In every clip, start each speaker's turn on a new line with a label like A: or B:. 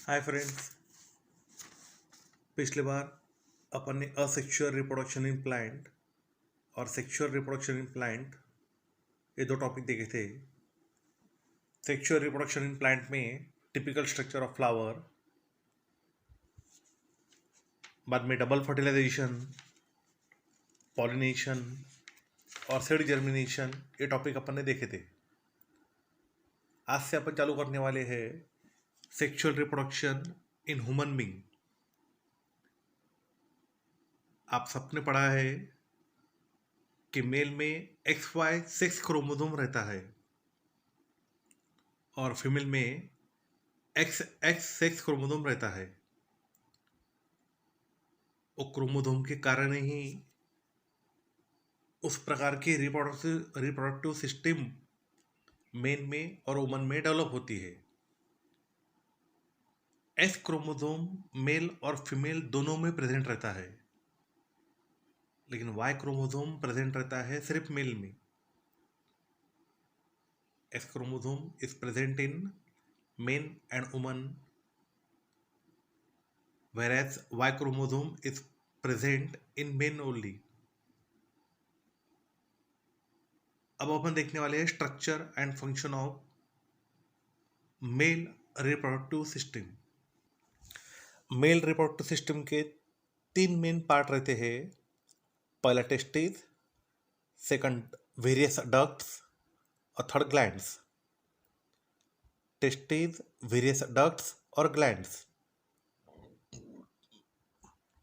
A: Hi friends. पिछले बार अपन ने asexual reproduction in plant और सेक्सुअल रिप्रोडक्शन इन प्लांट ये दो टॉपिक देखे थे। सेक्सुअल रिप्रोडक्शन इन प्लांट में टिपिकल स्ट्रक्चर ऑफ फ्लावर, बाद में डबल फर्टिलाइजेशन, पॉलिनेशन और सीड जर्मिनेशन, ये टॉपिक अपन ने देखे थे। आज से अपन चालू करने वाले हैं sexual reproduction in human being. आप सबने पढ़ा है कि मेल में XY सेक्स क्रोमोसोम रहता है और फीमेल में XX सेक्स क्रोमोसोम रहता है। वो क्रोमोसोम के कारण ही उस प्रकार की रिप्रोडक्टिव सिस्टम मेन में और वुमन में डेवलप होती है। एस क्रोमोसोम मेल और फीमेल दोनों में प्रेजेंट रहता है, लेकिन वाई क्रोमोसोम प्रेजेंट रहता है सिर्फ मेल में। S chromosome is present in main and woman, whereas Y chromosome is present in men only. अब अपन देखने वाले हैं structure and function of male reproductive system. Male reproductive system के तीन मेन पार्ट रहते हैं। पहला टेस्टिस, सेकंड वेरियस डक्ट्स और third glands. Testis, various ducts और glands.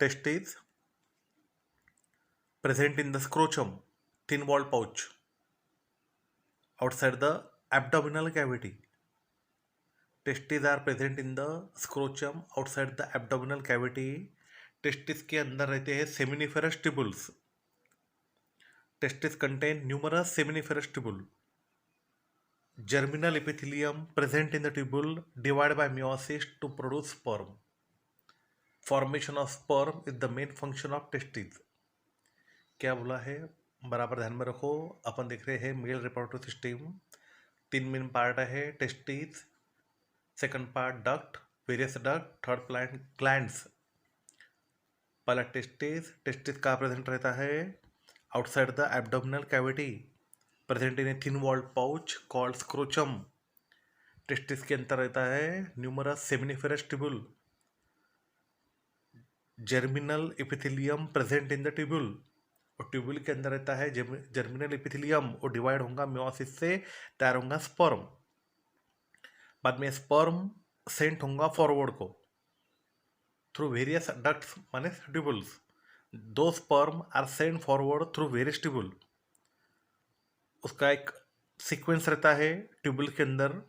A: Testis present in the scrotum, thin walled pouch outside the abdominal cavity. Testes are present in the scrotum outside the abdominal cavity. Testis के अंदर रहते हैं seminiferous tubules. Testis contain numerous seminiferous tubule. Germinal epithelium present in the tubule divided by meiosis to produce sperm. Formation of sperm is the main function of testis. क्या बोला है बराबर ध्यान में रखो। अपन देख रहे हैं मेल रिप्रोडक्टिव सिस्टम, तीन मेन पार्ट है। Testis, second part duct, various duct, third plant glands. पहला टेस्टिस। टेस्टिस का प्रेजेंट रहता है outside the abdominal cavity, present in a thin walled pouch called scrotum. Testis के अंदर रहता है numerous seminiferous tubule. Germinal epithelium present in the tubule, और tubule के अंदर रहता है जर्मिनल एपिथेलियम, और डिवाइड होगा मेयोसिस से, तैयार होगा स्पर्म। बाद में स्पर्म सेंट होगा फॉरवर्ड को थ्रू वेरियस डक्ट्स माने ट्यूबुल्स। दो sperm are sent forward through various tubule. उसका एक सीक्वेंस रहता है ट्यूबुल के अंदर।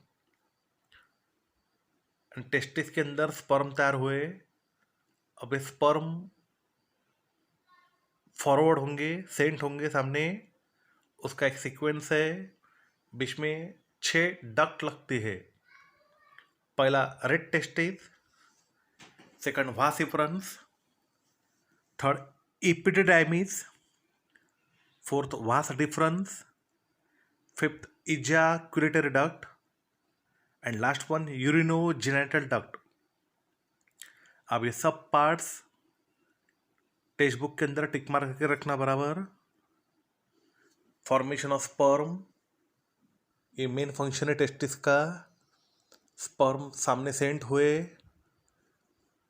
A: टेस्टिस के अंदर स्पर्म तैयार हुए, अब स्पर्म फॉरवर्ड होंगे, सेंट होंगे सामने। उसका एक सीक्वेंस है, बीच में 6 डक्ट लगती है। पहला red testis, second vas efferens, third epididymis, fourth vas deferens, fifth ejaculatory duct and last one urinogenital duct. अब ये सब पार्ट्स टेक्स्ट बुक के अंदर टिक मार करके रखना बराबर। फॉर्मेशन ऑफ स्पर्म, ये मेन फंक्शन है टेस्टिस का। स्पर्म सामने सेंट हुए,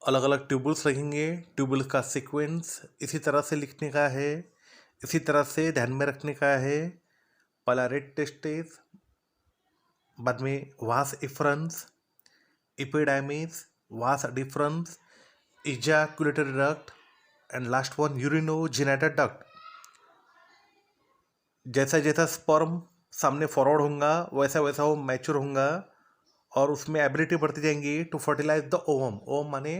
A: अलग अलग ट्यूबुल्स लगेंगे, ट्यूबुल्स का सीक्वेंस इसी तरह से लिखने का है, इसी तरह से ध्यान में रखने का है। पहला रेड टेस्टिस, बाद में vas efferens, epididymis, vas deferens, ejaculatory duct and last one urinogenital duct. जैसा जैसा स्पर्म सामने फॉरवर्ड होगा वैसा वैसा वो मैच्योर होगा और उसमें एबिलिटी बढ़ती जाएंगी to fertilize the ovum. Ovum माने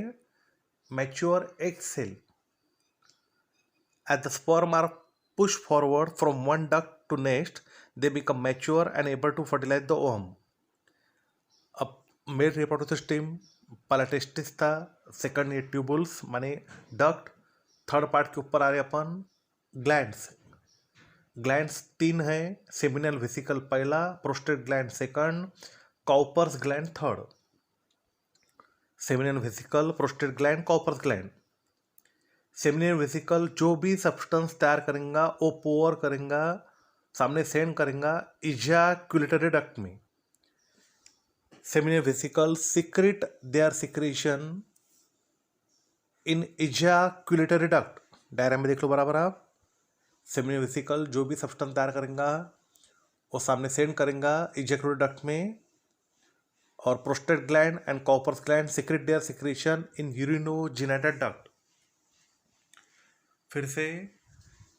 A: mature egg cell. As the sperm are push forward from one duct to next, they become mature and able to fertilize the ovum. अब मेल रिप्रोडक्टिव सिस्टम, पहला testis था, second ये tubules माने duct, third part के ऊपर आ रहे अपन ग्लैंड्स। ग्लैंड्स 3 है, सेमिनल वेसिकल पहला, prostate gland second, Cowper's gland third. Seminal vesicle, prostate gland, Cowper's gland. सेमिनियन vesicle जो भी सब्सटेंस तैयार करेगा वो पोर करेगा, सामने सेंड करेगा इजैक्युलेटरी डक्ट में। Seminal vesicle secrete their secretion in ejaculatory duct. Diagram में देख लो बराबर आप। सेमिनियन वेसिकल जो भी सब्सटेंस तैयार करेगा वो सामने सेंड करेगा इजैक्युलेटरी डक्ट में, और prostate gland and Cowper's gland secrete their secretion in urinogenital duct. फिर से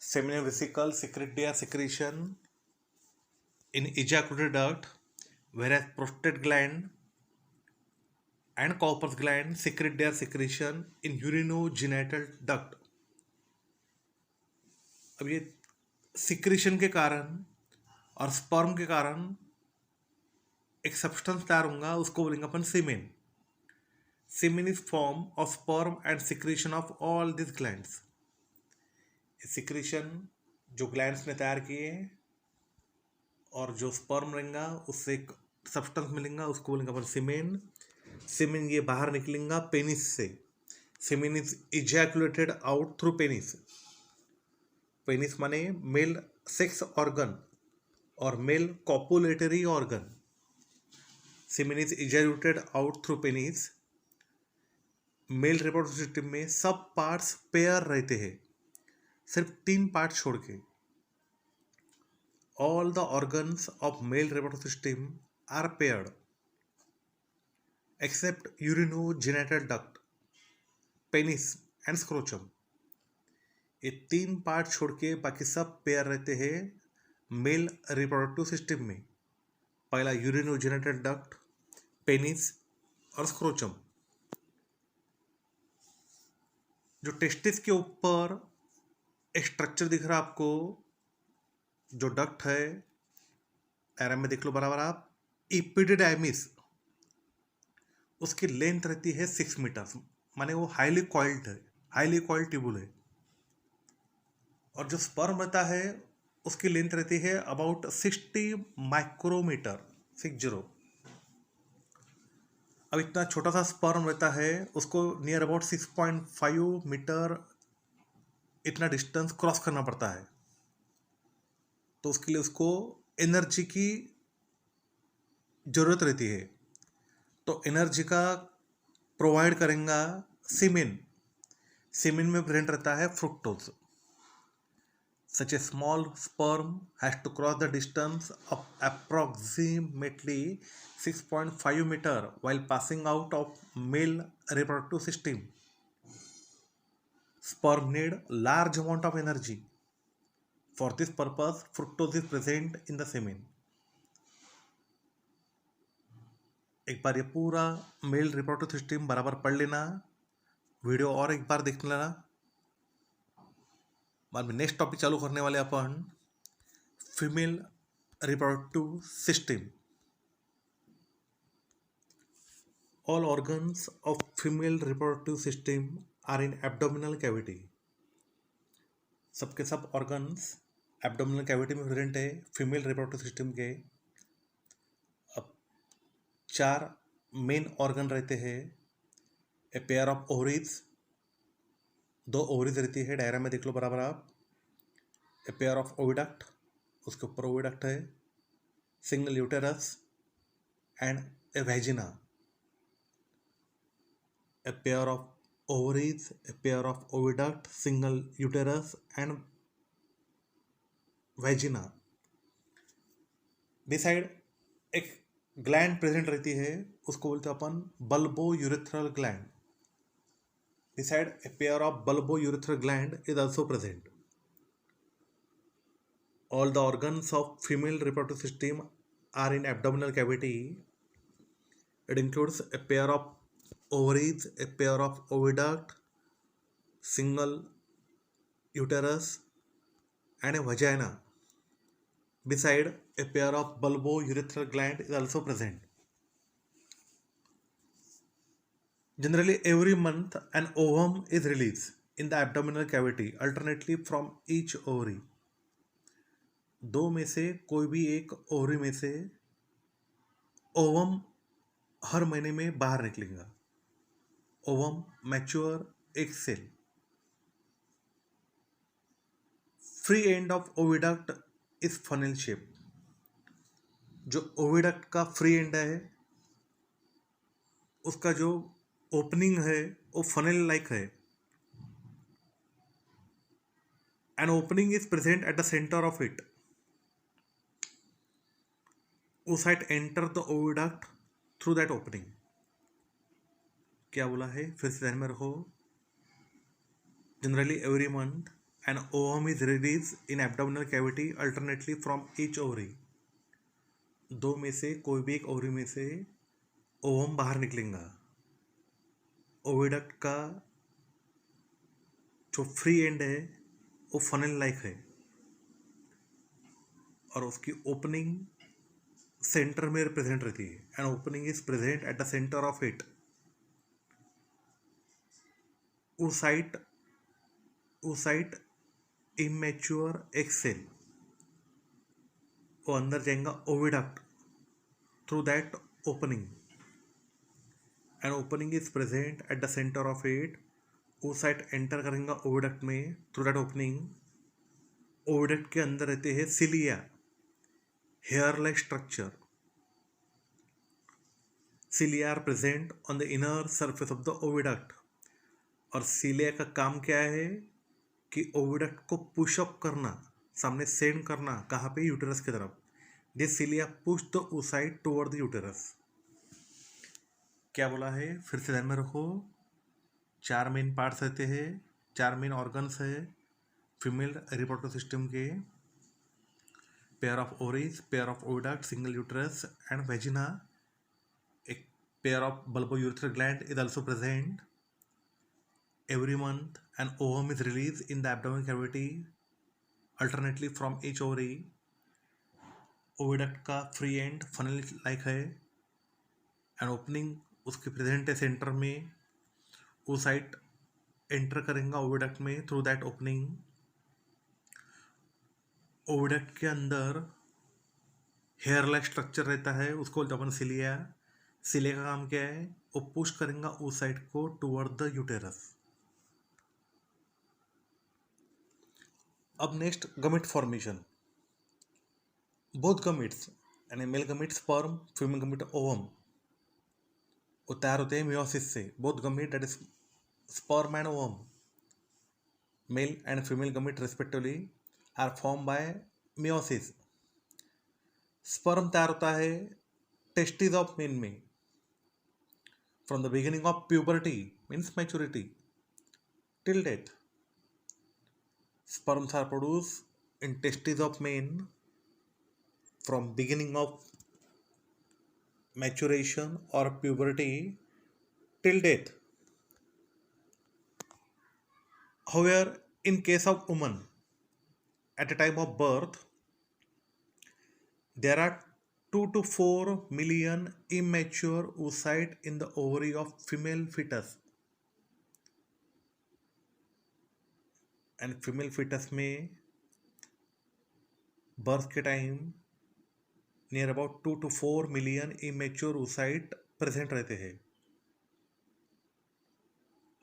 A: seminal vesicle secrete their secretion in ejaculatory duct, whereas prostate gland and Cowper's gland secrete their secretion in urinogenital duct। अब ये secretion के कारण और sperm के कारण एक सब्सटेंस तैयार होगा, उसको बोलेंगे अपन semen. Semen is form of sperm and secretion of all this glands. Secretion जो ग्लैंड्स ने तैयार किए और जो स्पर्म रहेगा उससे एक सब्सटेंस मिलेगा, उसको बोलेंगे अपन सीमेन। सीमेन ये बाहर निकलेगा पेनिस से। Semen is ejaculated out through penis. Penis माने मेल सेक्स ऑर्गन और male copulatory organ. Semen is ejaculated out through penis. Male reproductive system में सब पार्ट्स पेयर रहते हैं, सिर्फ 3 पार्ट छोड़ के। All the organs of male reproductive system are paired except urinogenital duct, penis and scrotum. ये 3 part छोड़ के बाकी सब पेयर रहते हैं मेल रिप्रोडक्टिव सिस्टम में। पहला यूरिनोजेनिटल डक्ट, पेनिस और स्क्रोचम। जो टेस्टिस के ऊपर एक स्ट्रक्चर दिख रहा है आपको, जो डक्ट है, डायग्राम में देख लो बराबर आप। इपिडिडाइमिस, उसकी लेंथ रहती है 6 मीटर, माने वो हाईली कॉइल्ड है, हाईली कॉइल्ड ट्यूबुल है। और जो स्पर्म रहता है उसकी लेंथ रहती है अबाउट 60 माइक्रोमीटर, 60। अब इतना छोटा सा स्पर्म रहता है, उसको नियर अबाउट 6.5 मीटर इतना डिस्टेंस क्रॉस करना पड़ता है। तो उसके लिए उसको एनर्जी की जरूरत रहती है। तो एनर्जी का प्रोवाइड करेगा सीमेन। सीमेन में प्रेजेंट रहता है fructose. Such a small sperm has to cross the distance of approximately 6.5 meter while passing out of male reproductive system. Sperm need large amount of energy. For this purpose, fructose is present in the semen. एक बार ये पूरा mail reproductive system बराबर पढ़ लेना, video और एक बार देख लेना। बाद में नेक्स्ट टॉपिक चालू करने वाले अपन female reproductive system. All organs of female reproductive system are in abdominal cavity. सबके सब ऑर्गन्स एब्डोमिनल कैविटी में प्रेजेंट है फीमेल रिप्रोडक्टिव सिस्टम के। अब 4 मेन ऑर्गन रहते हैं। A pair of ovaries, 2 ovaries रहती है, डायग्राम में देख लो बराबर आप। ए पेयर ऑफ ओविडक्ट, उसके ऊपर ओविडक्ट है। Single uterus and a vagina. A pair of ovaries, a pair of oviduct, single uterus and vagina। beside एक ग्लैंड प्रेजेंट रहती है, उसको बोलते हैं अपन bulbourethral gland. beside a pair of bulbo urethral gland is also present। all the organs of female reproductive system are in abdominal cavity। it includes a pair of ovaries, a pair of oviduct, single uterus and a vagina। beside a pair of bulbourethral gland is also present। generally every month an ovum is released in the abdominal cavity alternately from each ovary। 2 में से कोई भी एक ovary में से ovum हर महीने में बाहर निकलेगा। Ovum mature egg cell. Free end of oviduct is funnel shape. जो ओविडक्ट का फ्री एंड है उसका जो ओपनिंग है वो फनेल लाइक है. An opening is present at the centre of it. oocyte enter the oviduct through that opening. क्या बोला है फिर से ध्यान में रखो. Generally every month an ovum is release in abdominal cavity alternately from each ovary. दो में से कोई भी एक ओवरी में से ओवम बाहर निकलेगा. ओविडक्ट का जो फ्री एंड है वो फनल लाइक है और उसकी ओपनिंग सेंटर में प्रेजेंट रहती है. And opening is present at the centre of it. oocyte immature egg cell वो अंदर जाएगा oviduct through that opening. And opening is present at the centre of it. oocyte enter करेंगे oviduct में through that opening. Oviduct के अंदर रहते हैं cilia, hair like structure. Cilia are present on the inner surface of the oviduct. और cilia का काम क्या है कि ओविडक्ट को पुशअप करना, सामने सेंड करना. कहाँ पे? यूटेरस की तरफ. This cilia push the oocyte toward the uterus. क्या बोला है फिर से ध्यान में रखो. 4 मेन पार्ट्स रहते हैं, 4 मेन ऑर्गन्स है फीमेल रिप्रोडक्टिव सिस्टम के. Pair of ovaries, pair of oviduct, single uterus and vagina. एक pair of bulbourethral gland is also present. Every month, an ovum is released in the abdominal cavity alternately from each ovary. Oviduct का free and funnel like है and opening उसके present है centre में. oocyte enter करेंगे oviduct में through that opening. Oviduct के अंदर hair like structure रहता है, उसको अपन सिलिया. सिलिया का काम क्या है? वो पुश करेंगे oocyte को टुवर्ड द यूटेरस. अब next gamete formation. Both gametes यानी male gamete sperm, female gamete ovum वो तैयार होते हैं मियोसिस से. Both gamete that is sperm and ovum, male and female gamete respectively are form by meiosis. Sperm तैयार होता है टेस्टिस ऑफ मेन में from the beginning of puberty means maturity till death. Sperms are produced in testes of men from beginning of maturation or puberty till death. However, in case of woman, at the time of birth, there are 2 to 4 million immature oocyte in the ovary of female fetus. And female fetus में birth के time near about 2 to 4 million immature oocyte present रहते हैं.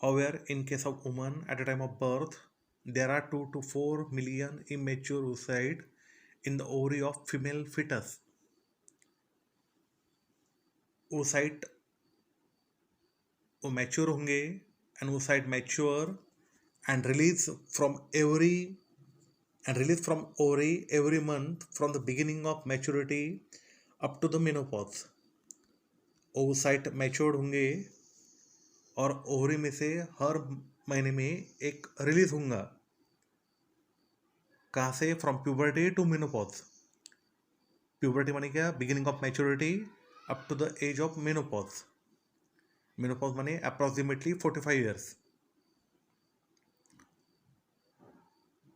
A: However, in case of woman at the time of birth, there are 2 to 4 million immature oocyte in the ovary of female fetus. oocyte वो mature होंगे and oocyte mature and release from ovary every month from the beginning of maturity up to the menopause. oocyte matured होंगे और ovary में से हर महीने में एक release होगा. कहाँ से? From puberty to menopause. Puberty माने क्या? Beginning of maturity up to the age of menopause. Menopause माने अप्रॉक्सीमेटली 45 years.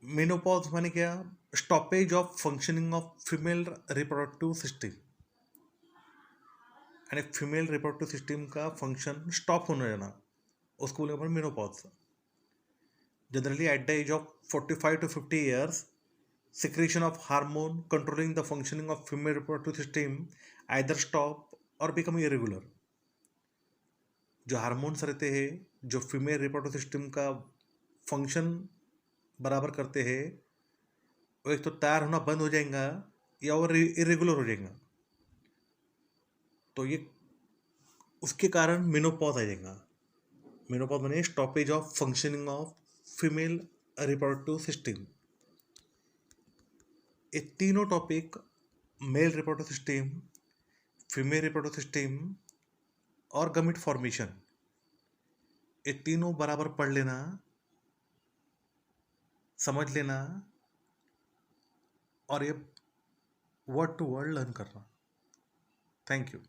A: मेनोपॉज माने क्या? Stoppage of functioning of female reproductive system. यानी फीमेल रिप्रोडक्टिव सिस्टम का फंक्शन स्टॉप होने जाना, उसको बोलेंगे अपन menopause. Generally at the age of 45 to 50 years, secretion of hormone controlling the functioning of female reproductive system either stop or become irregular. जो hormones रहते हैं जो फीमेल रिप्रोडक्टिव सिस्टम का फंक्शन बराबर करते हैं, वो एक तो तैयार होना बंद हो जाएगा या और इरेगुलर हो जाएगा, तो ये उसके कारण मेनोपॉज आ जाएगा। मेनोपॉज माने stoppage of functioning of female reproductive system. ये तीनों topic, mail reproductive system, female reproductive system और गमीट फॉर्मेशन, ये तीनों बराबर पढ़ लेना, समझ लेना और ये वर्ड टू वर्ड लर्न करना। Thank you.